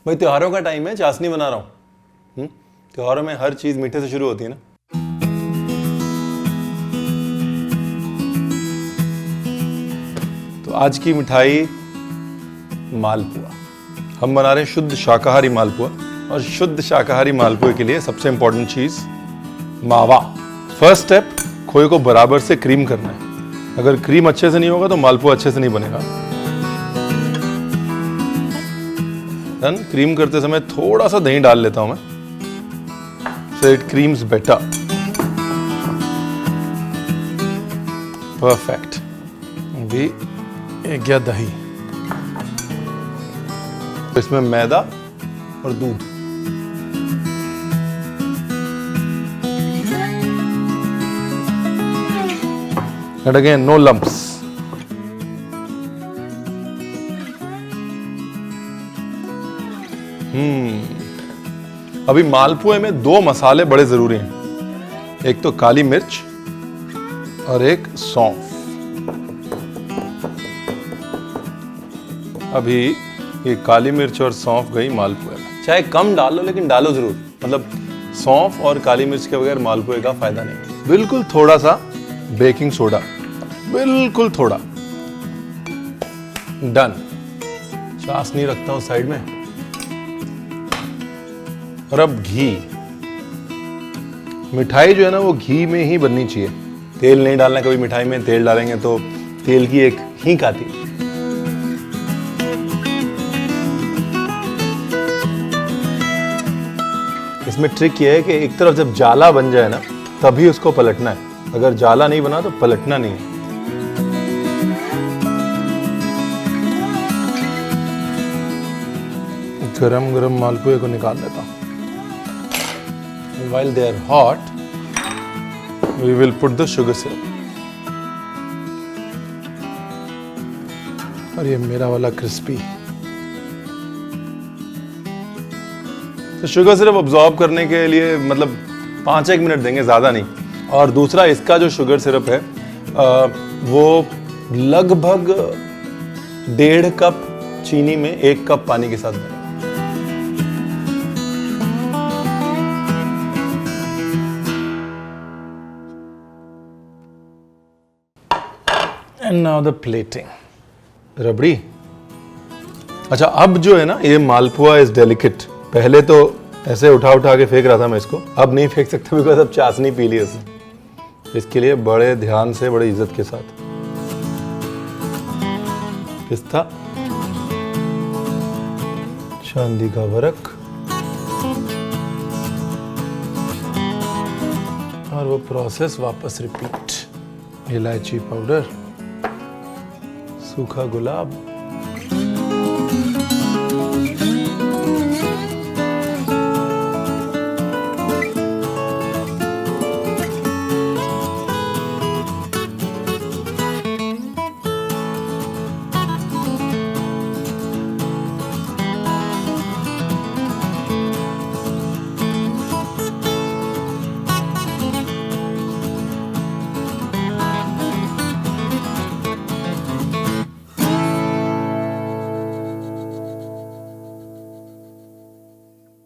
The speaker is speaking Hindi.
भाई त्योहारों का टाइम है, चाशनी बना रहा हूँ। त्योहारों में हर चीज मीठे से शुरू होती है ना। तो आज की मिठाई मालपुआ। हम बना रहे हैं शुद्ध शाकाहारी मालपुआ, और शुद्ध शाकाहारी मालपुए के लिए सबसे इंपॉर्टेंट चीज मावा। फर्स्ट स्टेप, खोए को बराबर से क्रीम करना है। अगर क्रीम अच्छे से नहीं होगा तो मालपुआ अच्छे से नहीं बनेगा। डन। क्रीम करते समय थोड़ा सा दही डाल लेता हूं मैं, so it creams better. Perfect. अभी एक गया दही, इसमें मैदा और दूध। And again, no lumps. अभी मालपुए में दो मसाले बड़े जरूरी हैं, एक तो काली मिर्च और एक सौंफ। अभी ये काली मिर्च और सौंफ गई मालपुए में। चाहे कम डालो लेकिन डालो जरूर, मतलब सौंफ और काली मिर्च के बगैर मालपुए का फायदा नहीं। बिल्कुल थोड़ा सा बेकिंग सोडा, बिल्कुल थोड़ा। डन। चाशनी रखता हूं साइड में, और अब घी। मिठाई जो है ना वो घी में ही बननी चाहिए, तेल नहीं डालना कभी मिठाई में। तेल डालेंगे तो तेल की एक हींग आती है। इसमें ट्रिक ये है कि एक तरफ जब जाला बन जाए ना तभी उसको पलटना है, अगर जाला नहीं बना तो पलटना नहीं है। गरम गरम मालपुए को निकाल लेता हूं। While they are hot, we will put the sugar syrup. और ये मेरा वाला क्रिस्पी। तो शुगर सिरप अब्सॉर्ब करने के लिए मतलब 5-1 मिनट देंगे, ज़्यादा नहीं। और दूसरा, इसका जो शुगर सिरप है वो लगभग 1.5 कप चीनी में 1 कप पानी के साथ बने। And now the plating. रबड़ी। अच्छा, अब जो है ना ये मालपुआ इज डेलिकेट। पहले तो ऐसे उठा उठा के फेंक रहा था मैं इसको, अब नहीं फेंक सकता बिकॉज अब चाशनी पी ली इसने। इसके लिए बड़े ध्यान से, बड़े इज्जत के साथ पिस्ता, चांदी का वर्क, और वो प्रोसेस वापस रिपीट। इलायची पाउडर, सूखा गुलाब,